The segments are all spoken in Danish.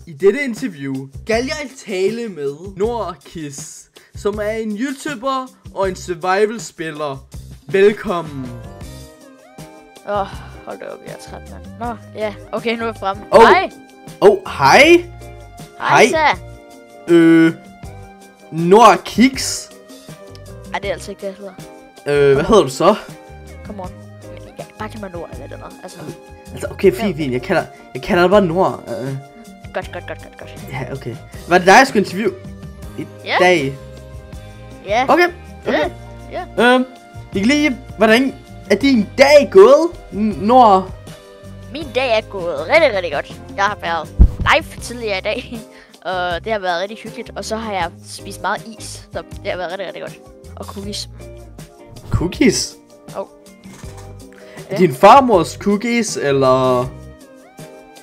I dette interview skal jeg tale med Nordkiss, som er en YouTuber og en survival-spiller. Velkommen. Hold da op, jeg er træt, mand. Nå, ja, okay, nu er jeg fremme. Hej. Hej. Hej, så. Nordkiss. Ej, det er altså ikke det, jeg hedder. Hvad hedder du så? Come on. Ja, bare kan man Nord eller noget. Altså, okay, fint. Jeg kalder dig bare Nord. Godt. Ja, okay. Var det dig, jeg skulle interviewe i dag? Ja. Okay. Ja. Jeg kan lige, hvordan er din dag gået, Nord? Min dag er gået rigtig, rigtig godt. Jeg har været live tidligere i dag, og det har været rigtig hyggeligt. Og så har jeg spist meget is, så det har været rigtig, rigtig godt. Og cookies. Cookies? Ja. Din farmors cookies, eller?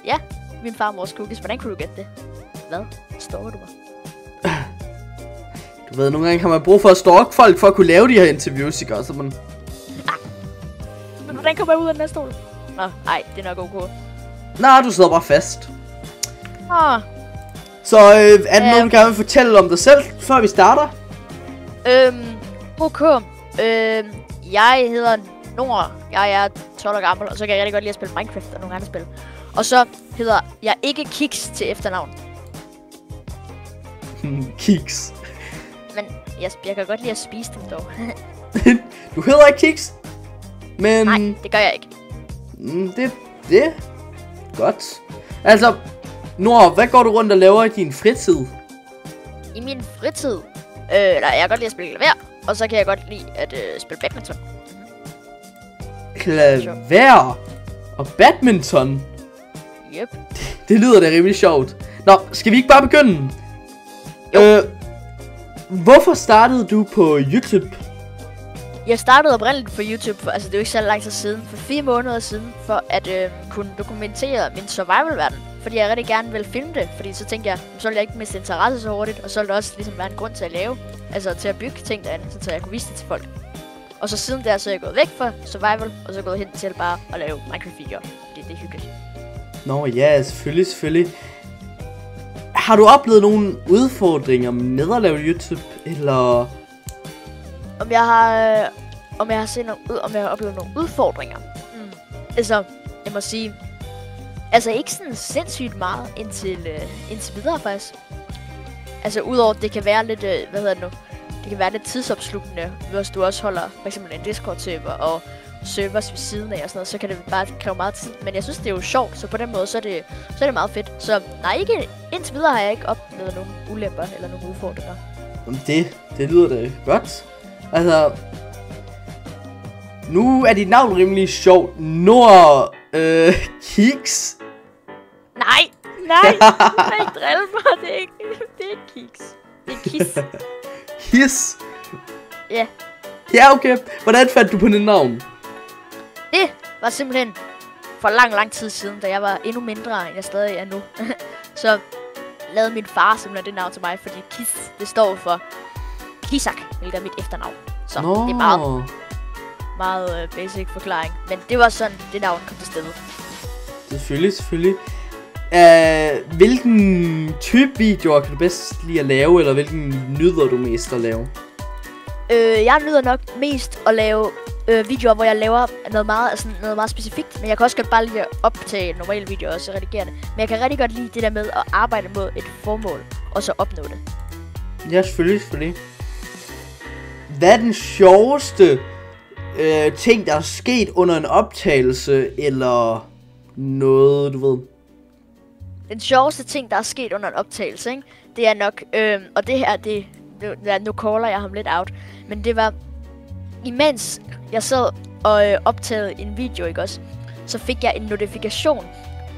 Ja, min farmors cookies. Hvordan kunne du gætte det? Hvad? Stalker du mig? Du ved, nogle gange har man brug for at stalke folk for at kunne lave de her interviews, ikke? Så man... Men hvordan kommer jeg ud af den her stol? Nå, nej, det er nok ok. Nej, du sidder bare fast. Så er der noget, du gerne vil fortælle om dig selv, før vi starter? Ok. Jeg hedder Nord. Jeg er 12 år gammel, og så kan jeg rigtig godt lide at spille Minecraft og nogle andre spil. Og så hedder jeg ikke Kiks til efternavn. Kiks. Men jeg kan godt lide at spise dem dog. Du hedder ikke Kiks? Men... Nej, det gør jeg ikke. Det er godt. Altså, Nord, hvad går du rundt og laver i din fritid? I min fritid? Jeg kan godt lide at spille klaver, og så kan jeg godt lide at spille badminton. Klaver og badminton? Yep. Det lyder da rimelig sjovt. Nå, skal vi ikke bare begynde? Jo. Hvorfor startede du på YouTube? Jeg startede oprindeligt på YouTube, altså det er jo ikke så lang tid siden, for 4 måneder siden, for at kunne dokumentere min survival-verden. Fordi jeg rigtig gerne ville filme det, fordi så tænkte jeg, så ville jeg ikke miste interesse så hurtigt, og så ville der også ligesom være en grund til at lave, altså til at bygge ting derinde, så jeg kunne vise det til folk. Og så siden der, så er jeg gået væk fra survival, og så gået hen til bare at lave Minecraft-videoer, fordi det er hyggeligt. Nå ja, selvfølgelig. Har du oplevet nogle udfordringer med at lave YouTube, eller... Om jeg har oplevet nogle udfordringer? Altså, jeg må sige... Altså, ikke sådan sindssygt meget indtil videre, faktisk. Altså, udover det kan være lidt, det kan være lidt tidsopslugende, hvis du også holder for eksempel en Discord-server og servers ved siden af og sådan noget, så kan det bare kræve meget tid. Men jeg synes, det er jo sjovt, så på den måde, så er det meget fedt. Så nej, ikke indtil videre har jeg ikke oplevet nogle ulemper eller nogle udfordringer. Det lyder da godt. Altså, nu er dit navn rimelig sjovt. Nord, Kiks. Nej, drille mig, det er ikke Kiks. Det er Kiss. Kiss? Ja. Ja, okay. Hvordan fandt du på det navn? Det var simpelthen for lang tid siden, da jeg var endnu mindre, end jeg stadig er nu. Så lavede min far simpelthen det navn til mig, fordi Kiss, det står for Kisak, hvilket er mit efternavn. Så det er meget basic forklaring. Men det var sådan, det navn kom til stedet. Selvfølgelig. Hvilken type videoer kan du bedst lide at lave, eller hvilken nyder du mest at lave? Jeg nyder nok mest at lave videoer, hvor jeg laver noget meget specifikt. Men jeg kan også godt bare lide at optage normale videoer og så redigere det. Men jeg kan rigtig godt lide det der med at arbejde mod et formål, og så opnå det. Ja, selvfølgelig. Hvad er den sjoveste ting, der er sket under en optagelse, eller noget, du ved? Den sjoveste ting, der er sket under en optagelse, ikke? Det er nok, og det her, nu caller jeg ham lidt out, men det var, imens jeg sad og optagede en video, ikke også, så fik jeg en notifikation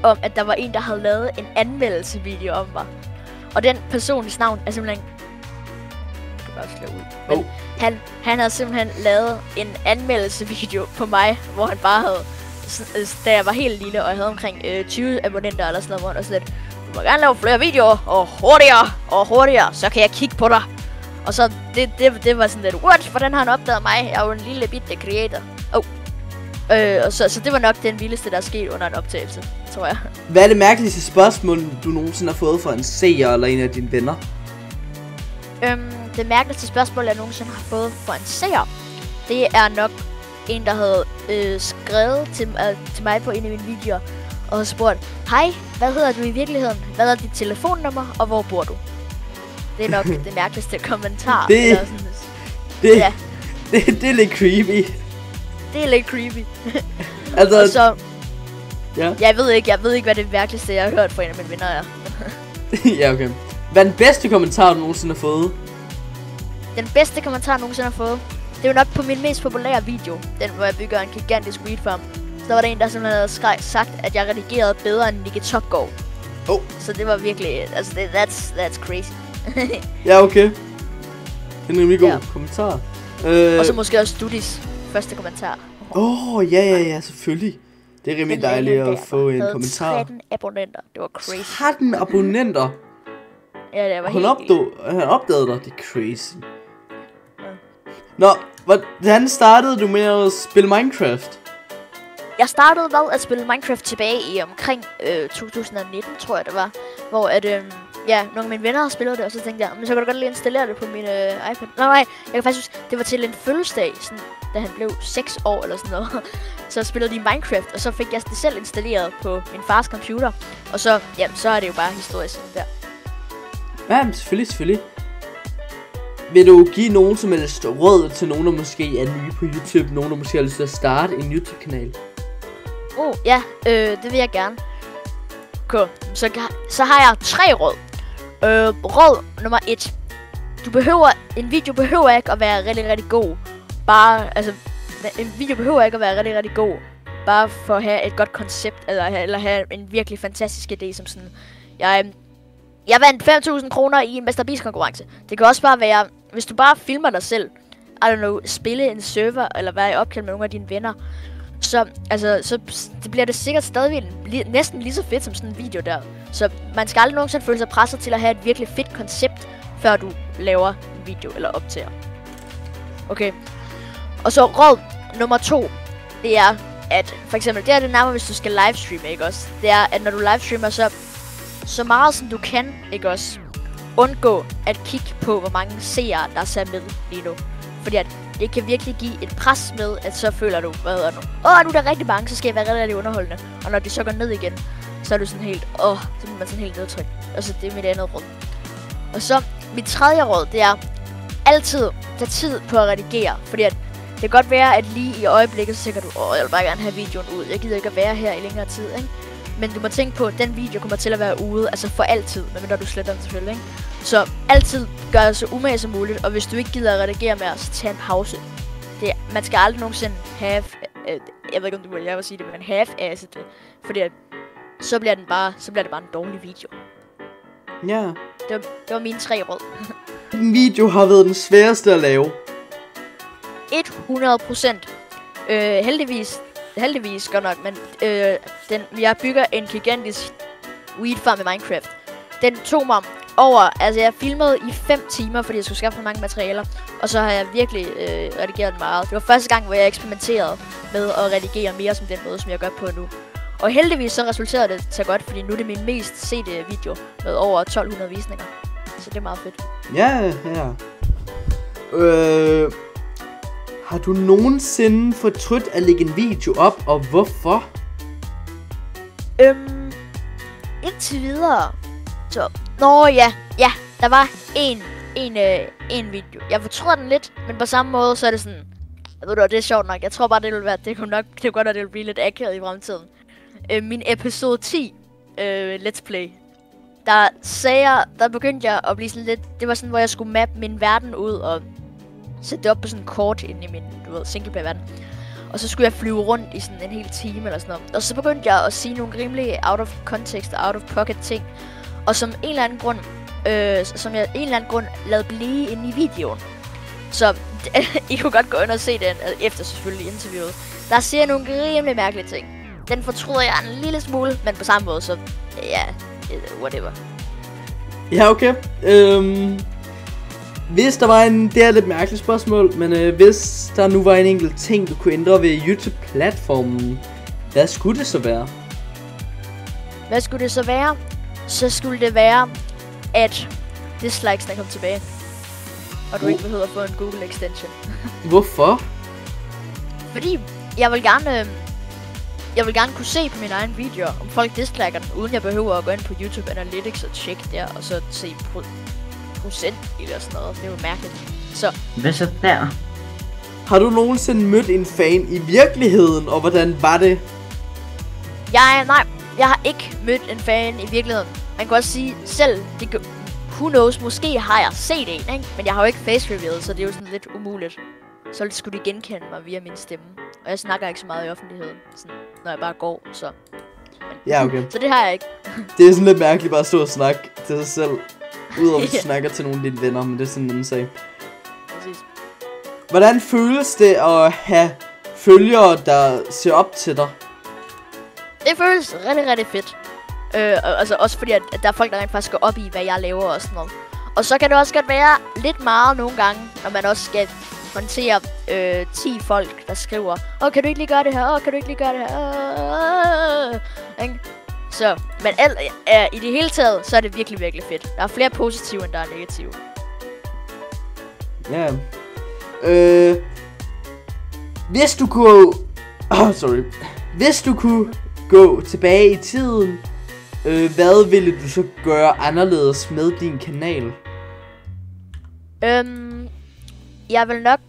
om, at der var en, der havde lavet en anmeldelsevideo om mig. Og den persons navn er simpelthen... Jeg kan bare slå ud. Men han havde simpelthen lavet en anmeldelsevideo på mig, hvor han bare havde... Da jeg var helt lille, og jeg havde omkring 20 abonnenter eller sådan noget, og sådan lidt, du må gerne lave flere videoer, og hurtigere, så kan jeg kigge på dig. Og så, det var sådan lidt, what? Hvordan har han opdaget mig? Jeg er jo en lille bitte creator. Og så det var nok den vildeste, der er sket under en optagelse, tror jeg. Hvad er det mærkeligste spørgsmål, du nogensinde har fået fra en seer eller en af dine venner? Det mærkeligste spørgsmål, jeg nogensinde har fået fra en seer, det er nok en, der havde skrevet til mig på en af mine videoer, og havde spurgt, hej, hvad hedder du i virkeligheden? Hvad er dit telefonnummer, og hvor bor du? Det er nok det mærkeligste kommentar. Det er lidt creepy. Det er lidt creepy. Altså, og så, ja. Jeg ved ikke, hvad det mærkeligste, jeg har hørt fra en af mine venner er. Ja, okay. Hvad er den bedste kommentar, du nogensinde har fået? Den bedste kommentar, jeg nogensinde har fået, det er jo nok på min mest populære video. Den, hvor jeg bygger en gigantisk weed farm. Så der var der en, der simpelthen havde sagt, at jeg redigerede bedre end Nicky Topgaard. Så det var virkelig, altså that's crazy. Ja, okay. Det er en rimelig god kommentar. Og så måske også Studis første kommentar. Ja, selvfølgelig. Det er rimelig dejligt at få en kommentar. 13 abonnenter, det var crazy. 13 abonnenter? Ja, det var helt Han opdagede dig, det er crazy. Nå, hvordan startede du med at spille Minecraft? Jeg startede med at spille Minecraft tilbage i omkring 2019, tror jeg det var. Hvor at, nogle af mine venner har spillet det, og så tænkte jeg, men så kan du godt lige installere det på min iPad. Nej, jeg kan faktisk huske, det var til en fødselsdag, sådan, da han blev 6 år eller sådan noget. Så spillede de Minecraft, og så fik jeg det selv installeret på min fars computer. Og så, så er det jo bare historisk der. Ja, selvfølgelig. Vil du give nogen som helst råd til nogen, der måske er nye på YouTube? Nogen, der måske har lyst til at starte en YouTube-kanal? Det vil jeg gerne. Okay, så har jeg 3 råd. Råd nummer 1. En video behøver ikke at være rigtig, rigtig god. En video behøver ikke at være rigtig, rigtig god. Bare for at have et godt koncept, eller have en virkelig fantastisk idé, som sådan... Jeg vandt 5.000 kroner i en Mr. Beast konkurrence. Det kan også bare være, hvis du bare filmer dig selv, spille en server, eller være i opkald med nogle af dine venner, så det bliver det sikkert stadigvæk næsten lige så fedt som sådan en video der. Så man skal aldrig nogensinde føle sig presset til at have et virkelig fedt koncept, før du laver en video eller optager. Okay. Og så råd nummer 2, det er, at for eksempel, det er det nærmere, hvis du skal livestreame, ikke også? Det er, at når du livestreamer, så meget som du kan, ikke også, undgå at kigge på, hvor mange seere, der ser med lige nu. Fordi at det kan virkelig give et pres med, at så føler du, nu er du der rigtig bange, så skal jeg være rigtig underholdende. Og når de så går ned igen, så er du sådan helt, så bliver man sådan helt nedtrykt. Og så det er mit andet råd. Og så mit tredje råd, det er altid tage tid på at redigere. Fordi at det kan godt være, at lige i øjeblikket, så tænker du, jeg vil bare gerne have videoen ud. Jeg gider ikke at være her i længere tid, ikke? Men du må tænke på, at den video kommer til at være ude, altså for altid, medmindre du sletter den selvfølgelig, ikke? Så altid gør det så umage som muligt, og hvis du ikke gider at redigere mere, så tag en pause. Man skal aldrig nogensinde have, jeg ved ikke om du vil sige det, men half-assed det, fordi at, så bliver det bare en dårlig video. Ja. Det var mine 3 råd. En video har været den sværeste at lave. 100%. Heldigvis godt nok, men jeg bygger en gigantisk weed farm i Minecraft. Den tog mig jeg filmede i 5 timer, fordi jeg skulle skaffe mange materialer. Og så har jeg virkelig redigeret meget. Det var første gang, hvor jeg eksperimenterede med at redigere mere som den måde, som jeg gør på nu. Og heldigvis så resulterede det så godt, fordi nu er det min mest sete video med over 1200 visninger. Så det er meget fedt. Ja. Har du nogensinde fortrudt at lægge en video op, og hvorfor? Indtil videre. Så, ja, der var en video. Jeg fortryder den lidt, men på samme måde, så er det sådan, det er sjovt nok. Jeg tror bare, det kunne godt, at det ville blive lidt akavet i fremtiden. Min episode 10 Let's Play, der begyndte jeg at blive sådan lidt, det var sådan, hvor jeg skulle mappe min verden ud og sætte det op på sådan en kort inde i min, singleplayer-verden. Og så skulle jeg flyve rundt i sådan en hel time eller sådan noget. Og så begyndte jeg at sige nogle rimelig out of context og out of pocket ting. Og som en eller anden grund, lavede blive inde i videoen. Så I kunne godt gå ind og se den, efter selvfølgelig interviewet. Der siger nogle rimelig mærkelige ting. Den fortryder jeg en lille smule, men på samme måde, så whatever. Ja, okay. Hvis der var det er et lidt mærkeligt spørgsmål, men hvis der nu var en enkelt ting, du kunne ændre ved YouTube-platformen, hvad skulle det så være? Hvad skulle det så være? Så skulle det være, at dislikesene kom tilbage. Og du ikke behøver at få en Google extension. Hvorfor? Fordi jeg vil gerne kunne se på mine egne videoer, om folk disliker den, uden jeg behøver at gå ind på YouTube Analytics og tjekke der, og så se procent eller sådan noget. Det er jo mærkeligt. Så. Hvad så der? Har du nogensinde mødt en fan i virkeligheden, og hvordan var det? Nej, jeg har ikke mødt en fan i virkeligheden. Man kan også sige selv, who knows, måske har jeg set en, ikke? Men jeg har jo ikke face-revealet, så det er jo sådan lidt umuligt. Så skulle de genkende mig via min stemme. Og jeg snakker ikke så meget i offentligheden, sådan, når jeg bare går, så. Ja, okay. Så det har jeg ikke. Det er sådan lidt mærkeligt bare at stå og snakke til sig selv. Udover at du snakker til nogle af dine venner, men det er sådan en anden sag. Præcis. Hvordan føles det at have følgere, der ser op til dig? Det føles rigtig, rigtig fedt. Altså også fordi, at der er folk, der rent faktisk går op i, hvad jeg laver og sådan noget. Og så kan det også godt være lidt meget nogle gange, når man også skal håndtere 10 folk, der skriver, kan du ikke lige gøre det her? Kan du ikke lige gøre det her? Så, men i det hele taget, så er det virkelig, virkelig fedt. Der er flere positive, end der er negative. Ja. Hvis du kunne... Hvis du kunne gå tilbage i tiden, hvad ville du så gøre anderledes med din kanal? Jeg vil nok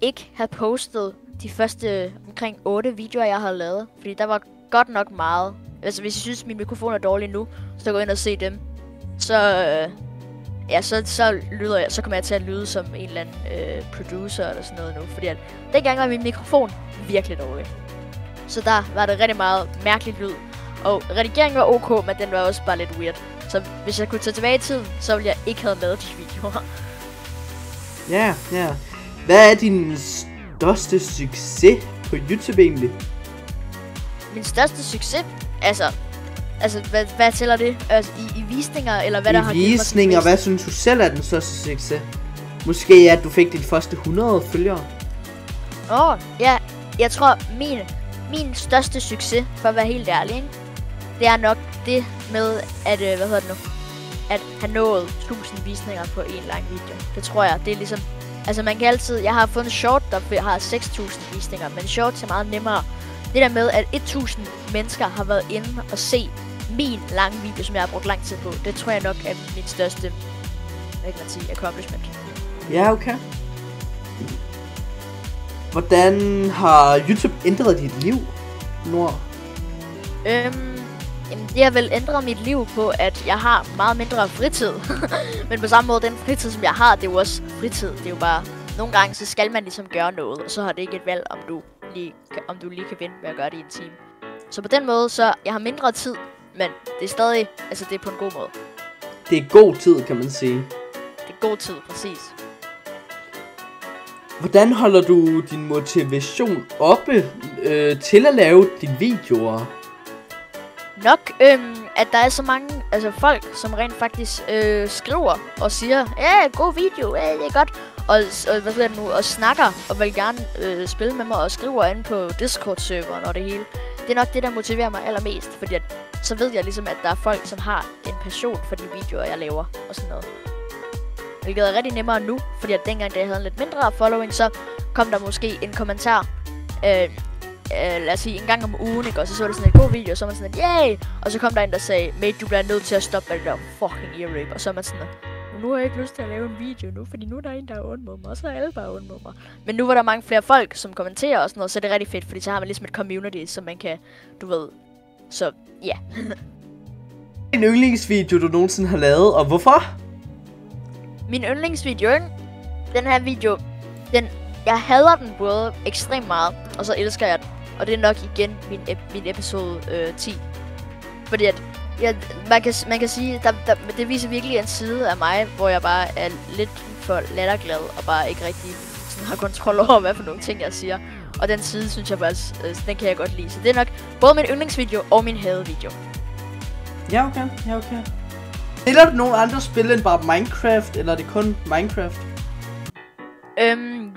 ikke have postet de første omkring 8 videoer, jeg har lavet. Fordi der var godt nok meget. Altså hvis I synes, min mikrofon er dårlig nu, så gå ind og se dem. Så så kommer jeg til at lyde som en eller anden producer eller sådan noget nu. Fordi at dengang var min mikrofon virkelig dårlig. Så der var det rigtig meget mærkelig lyd. Og redigeringen var ok, men den var også bare lidt weird. Så hvis jeg kunne tage tilbage i tiden, så ville jeg ikke have lavet de videoer. Ja. Hvad er din største succes på YouTube egentlig? Min største succes? Altså hvad tæller det? Altså, i visninger, eller hvad der har givet mig? I visninger, hvad synes du selv er den største succes? Måske at du fik dit første 100 følgere? Ja. Jeg tror, min største succes, for at være helt ærlig, ikke? Det er nok det med, at, at have nået 1000 visninger på en lang video. Det tror jeg, det er ligesom, altså man kan altid, jeg har fået en short, der har 6000 visninger, men short er meget nemmere. Det der med, at 1000 mennesker har været inde og se min lange video, som jeg har brugt lang tid på, det tror jeg nok er min største, hvad kan man sige, accomplishment. Ja, okay. Hvordan har YouTube ændret dit liv, Nora? Det har vel ændret mit liv på, at jeg har meget mindre fritid. Men på samme måde, den fritid, som jeg har, det er jo også fritid. Det er jo bare, nogle gange, så skal man ligesom gøre noget, og så har det ikke et valg, om du lige kan vente med at gøre det i en time. Så på den måde, så jeg har mindre tid, men det er stadig, altså det er på en god måde. Det er god tid, kan man sige. Det er god tid, præcis. Hvordan holder du din motivation oppe til at lave dine videoer? Nok, at der er så mange folk, som rent faktisk skriver og siger, god video, det er godt. Og snakker og vil gerne spille med mig og skriver inde på Discord-serveren og det hele. Det er nok det, der motiverer mig allermest, fordi så ved jeg ligesom, at der er folk, som har en passion for de videoer, jeg laver og sådan noget. Hvilket er rigtig nemmere nu, fordi at dengang, da jeg havde en lidt mindre following, så kom der måske en kommentar, lad os sige, en gang om ugen, ikke? Og så det sådan en god video, og så var man sådan et, yay! Og så kom der en, der sagde, mate, du bliver nødt til at stoppe med det der fucking ear rape. Og så er man sådan, nu har jeg ikke lyst til at lave en video nu, fordi nu er der en, der er ond mod mig, og så er alle bare ond mod mig. Men nu var der mange flere folk, som kommenterer og sådan noget, så det er rigtig fedt, fordi så har man ligesom et community, som man kan, du ved, så ja. En yndlingsvideo, du nogensinde har lavet, og hvorfor? Min yndlingsvideo, ikke? Den her video, jeg hader den både ekstremt meget, og så elsker jeg den. Og det er nok igen min episode 10. Fordi at man kan sige, det viser virkelig en side af mig, hvor jeg bare er lidt for latterglad og bare ikke rigtig sådan, har kontrol over, hvad for nogle ting jeg siger. Og den side synes jeg faktisk, den kan jeg godt lide. Så det er nok både min yndlingsvideo og min hadevideo. Ja, okay. Spiller du nogle andre spil end bare Minecraft, eller er det kun Minecraft?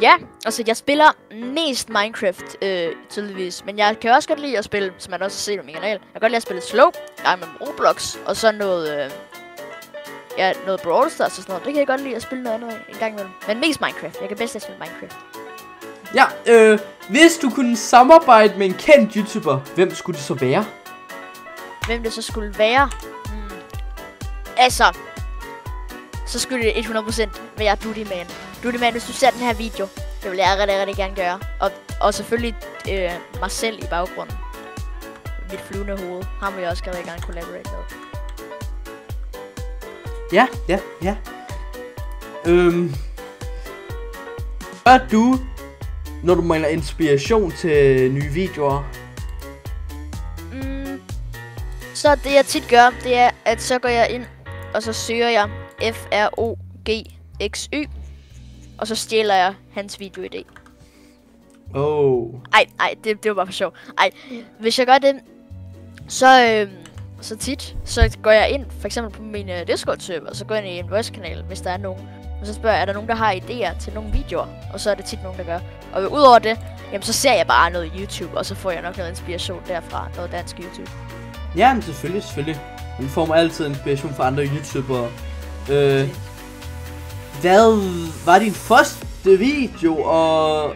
Ja, altså jeg spiller mest Minecraft, tydeligvis. Men jeg kan også godt lide at spille, som man også har set på min kanal. Jeg kan godt lide at spille Slow, med Roblox, og så noget, noget Brawl Stars og sådan noget. Det kan jeg godt lide at spille noget andet en gang imellem. Men mest Minecraft. Jeg kan bedst lide at spille Minecraft. Ja, hvis du kunne samarbejde med en kendt YouTuber, hvem skulle det så være? Hvem det så skulle være? Altså, så skulle det 100% være Dutyman. Dutyman, hvis du ser den her video, det vil jeg rigtig gerne gøre. Og selvfølgelig mig selv i baggrunden. Mit flyvende hoved. Ham vil jeg også gerne collaborate med. Ja. Hvad er du, når du mangler inspiration til nye videoer? Så det jeg tit gør, det er, at så går jeg ind, og så søger jeg FROGXY, og så stjæler jeg hans videoidé. Ej, det var bare for sjov. Ej, hvis jeg gør det, så tit, så går jeg ind, for eksempel på min Discord-server, og så går jeg ind i en voice-kanal, hvis der er nogen. Og så spørger jeg, er der nogen, der har idéer til nogle videoer? Og så er det tit nogen, der gør. Og udover det, jamen så ser jeg bare noget YouTube, og så får jeg nok noget inspiration derfra, noget dansk YouTube. Ja, men selvfølgelig. Man får altid inspiration fra andre YouTubere. Hvad var din første video, og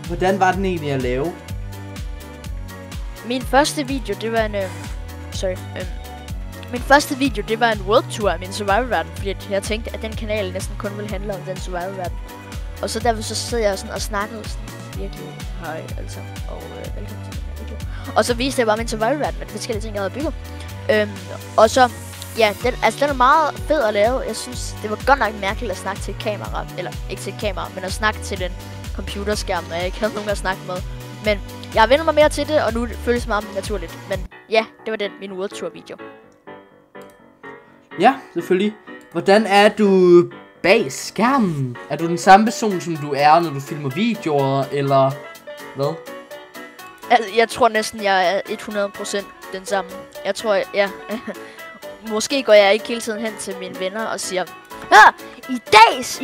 hvordan var den egentlig at lave? Min første video, det var min første video, det var en world tour af min survival-verden, fordi jeg tænkte, at den kanal næsten kun ville handle om den survival-verden. Og så derfor så sidder jeg sådan og snakkede sådan virkelig høj, altså, og velkommen til den her video. Og så viste jeg bare min survival-verden med de forskellige ting, jeg havde bygget. Og så, ja, den er meget fed at lave. Jeg synes, det var godt nok mærkeligt at snakke til et kamera, eller ikke til et kamera, men at snakke til den computerskærm, når jeg ikke havde nogen at snakke med. Men jeg har vendt mig mere til det, og nu føles det meget naturligt. Men ja, det var min world tour video. Ja, selvfølgelig. Hvordan er du bag skærmen? Er du den samme person, som du er, når du filmer videoer, eller hvad? Altså, jeg tror næsten, jeg er 100% den samme. Jeg tror, måske går jeg ikke hele tiden hen til mine venner og siger, i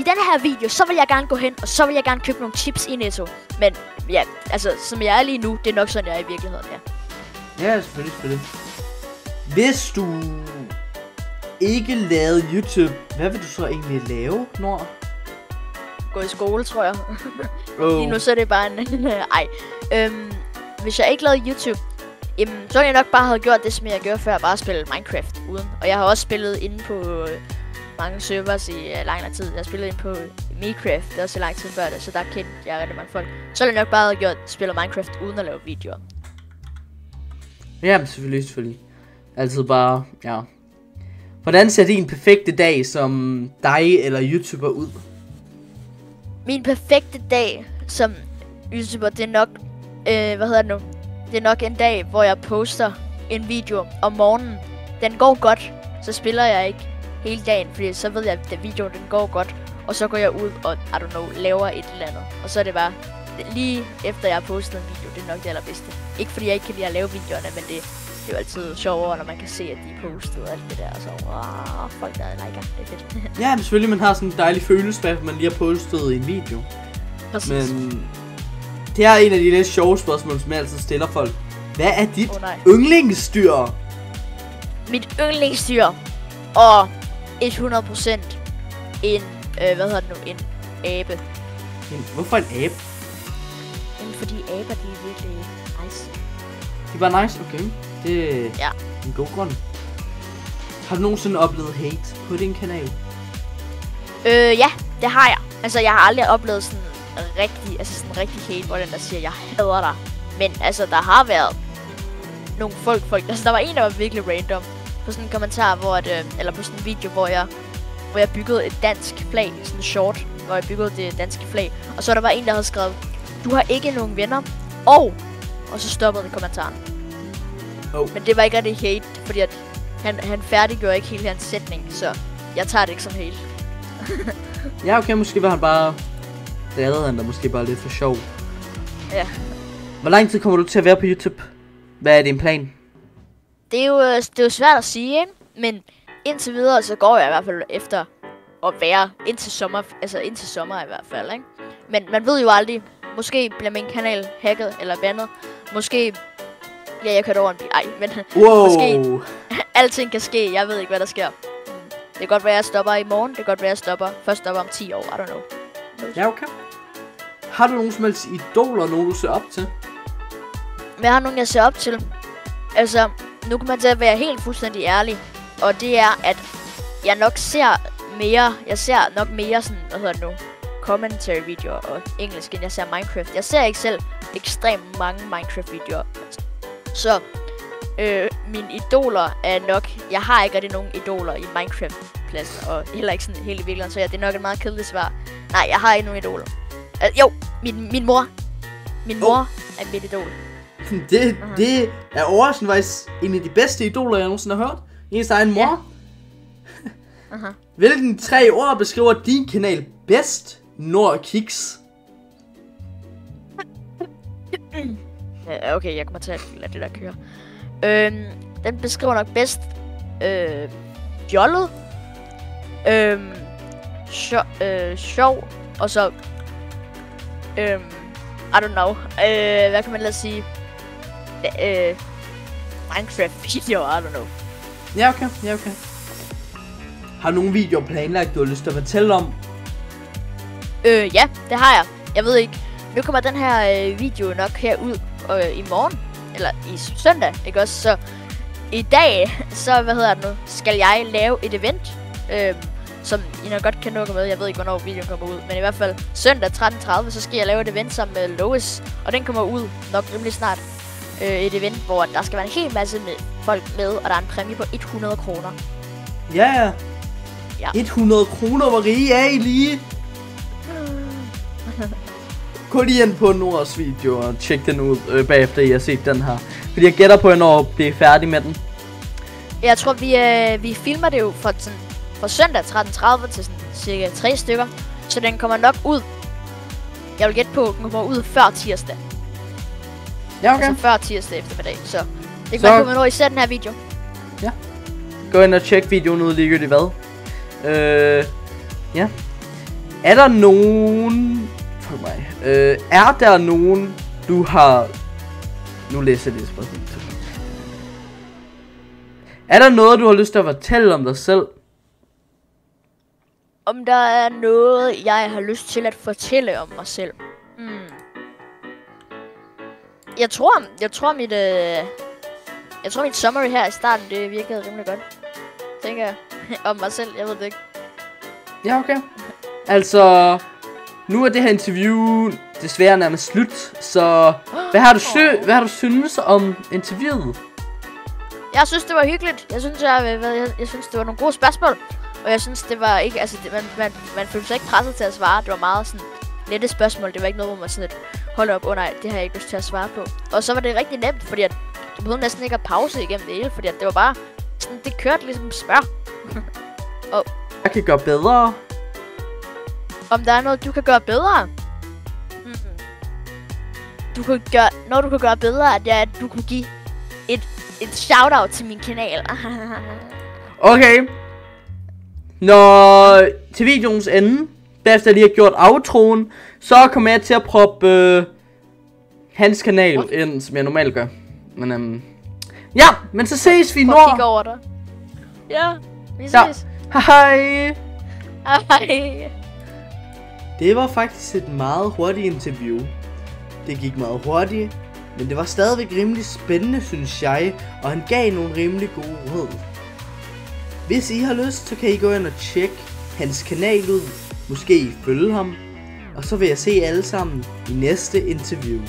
den her video, så vil jeg gerne gå hen, og så vil jeg gerne købe nogle chips i Netto. Men ja, altså, som jeg er lige nu, det er nok sådan, jeg er i virkeligheden, ja. Ja, selvfølgelig. Hvis du ikke lavede YouTube, hvad vil du så egentlig lave, Nord? Gå i skole, tror jeg. Lige nu så er det bare hvis jeg ikke lavede YouTube, så ville jeg nok bare have gjort det, som jeg gjorde før, bare spille Minecraft uden. Og jeg har også spillet inde på mange servers i lang tid. Jeg har spillet inde på Minecraft, det er også lang tid før det, så der kendte jeg rigtig mange folk. Så ville jeg nok bare have gjort spille Minecraft uden at lave videoer. Ja, selvfølgelig. Altid bare, ja. Hvordan ser din perfekte dag som dig eller YouTuber ud? Min perfekte dag som YouTuber, det er nok, det er nok en dag, hvor jeg poster en video om morgenen. Den går godt, så spiller jeg ikke hele dagen, fordi så ved jeg, at videoen den går godt. Og så går jeg ud og, laver et eller andet. Og så er det bare, lige efter jeg har postet en video, det er nok det allerbedste. Ikke fordi jeg ikke kan lide at lave videoerne, men det er jo altid sjovere, når man kan se, at de er postet og alt det der. Og så, folk der liker, det er fedt. Ja, men selvfølgelig, man har sådan en dejlig følelse, at man lige har postet en video. Præcis. Men det er en af de lidt sjove spørgsmål, som jeg altid stiller folk. Hvad er dit yndlingsdyr? Mit yndlingsdyr? Og 100% en, en abe. Hvorfor en abe? Fordi aber, de er virkelig nice. De er bare nice, okay. Det er en god grund. Har du nogensinde oplevet hate på din kanal? Ja, det har jeg. Altså, jeg har aldrig oplevet sådan rigtig hate, hvor den der siger, jeg hader dig. Men altså, der har været nogle folk. Altså, der var en, der var virkelig random. På sådan en kommentar, eller på sådan en video, hvor jeg byggede et dansk flag, sådan en short, hvor jeg byggede det danske flag. Og så var der bare en, der havde skrevet, du har ikke nogen venner, og så stoppede den kommentaren. Men det var ikke rigtig hate, fordi at han færdiggjorde ikke hele hans sætning, så jeg tager det ikke som hate. Ja, okay, måske var han bare reddet han der måske bare lidt for sjov. Ja. Hvor lang tid kommer du til at være på YouTube? Hvad er din plan? Det er jo svært at sige, ikke? Men indtil videre, så går jeg i hvert fald efter at være indtil sommer, altså indtil sommer i hvert fald, ikke? Men man ved jo aldrig, måske bliver min kanal hacket eller bandet. Måske bliver jeg kørt over en bil. Ej, men måske alting kan ske. Jeg ved ikke, hvad der sker. Det kan godt være, at jeg stopper i morgen. Det kan godt være, at jeg først stopper om 10 år. I don't know. Ja, okay. Har du nogen som helst idoler, nogen du ser op til? Men jeg har nogen, jeg ser op til. Altså, nu kan man til at være helt fuldstændig ærlig. Og det er, at jeg nok ser mere. Jeg ser nok mere sådan, hvad hedder det nu? Commentary videoer og engelsk, end jeg ser Minecraft. Jeg ser ikke selv ekstremt mange Minecraft videoer. Så mine idoler er nok... Jeg har ikke rigtig nogen idoler i Minecraft-pladsen, og heller ikke sådan helt i virkeligheden, så det er nok et meget kedeligt svar. Nej, jeg har ikke nogen idoler. Jo, min mor. Min mor er mit idol. Det er overraskende faktisk en af de bedste idoler, jeg nogensinde har hørt. Ens egen mor. Ja. Hvilken 3 ord beskriver din kanal bedst? Nord Kiks. Okay, jeg kommer til at lade det der køre. Den beskriver nok bedst fjollet, sjov, og så I don't know, hvad kan man lade sige, Minecraft videoer, I don't know. Ja, okay. Har du nogle videoer planlagt, du har lyst til at fortælle om? Ja, det har jeg. Jeg ved ikke. Nu kommer den her video nok herud i morgen. Eller i søndag, ikke også? Så i dag, så skal jeg lave et event. Som I nok godt kan nå med. Jeg ved ikke, hvornår videoen kommer ud. Men i hvert fald søndag 13.30, så skal jeg lave et event sammen med Lois. Og den kommer ud nok rimelig snart. Et event, hvor der skal være en hel masse folk med. Og der er en præmie på 100 kroner. Ja. 100 kroner, hvor rige er I lige? Gå lige ind på Nords video og tjek den ud bagefter I har set den her. Fordi jeg gætter på, når jeg bliver færdig med den. Jeg tror, vi filmer det jo fra søndag 13.30 til sådan cirka 3 stykker. Så den kommer nok ud. Jeg vil gætte på, at den kommer ud før tirsdag. Ja, okay. Altså før tirsdag eftermiddag. Så det kan man på, når I ser den her video. Ja. Gå ind og tjek videoen ud ligegyldigt hvad. Ja. Er der nogen... Fuck mig. Er der nogen, du har... Nu læser jeg det spørgsmål. Er der noget, du har lyst til at fortælle om dig selv? Om der er noget, jeg har lyst til at fortælle om mig selv? Jeg tror mit summary her i starten, det virkede rimelig godt. Tænker jeg. Om mig selv, jeg ved det ikke. Ja, okay. Altså... Nu er det her interview desværre nærmest slut, så hvad har du synes om interviewet? Jeg synes, det var hyggeligt. Jeg synes, det var nogle gode spørgsmål. Og jeg synes, det var ikke... Altså, man følte sig ikke presset til at svare. Det var meget sådan lette spørgsmål. Det var ikke noget, hvor man sådan lidt holdt op. Nej, det har jeg ikke lyst til at svare på. Og så var det rigtig nemt, fordi at du behøvede næsten ikke at pause igennem det hele. Fordi at det var bare sådan, det kørte ligesom smør. Og jeg kan gøre bedre. Om der er noget, du kan gøre bedre? Du kan gøre bedre, det er, at du kunne give et shoutout til min kanal. Okay. Når til videoens ende, efter jeg lige har gjort outroen, så kommer jeg til at proppe hans kanal ind, som jeg normalt gør. Men ja, men så ses vi Nord. Kigge over dig. Ja, vi ses. Hej. Hej. Det var faktisk et meget hurtigt interview. Det gik meget hurtigt, men det var stadigvæk rimelig spændende, synes jeg, og han gav nogle rimelig gode råd. Hvis I har lyst, så kan I gå ind og tjekke hans kanal ud, måske følge ham, og så vil jeg se alle sammen i næste interview.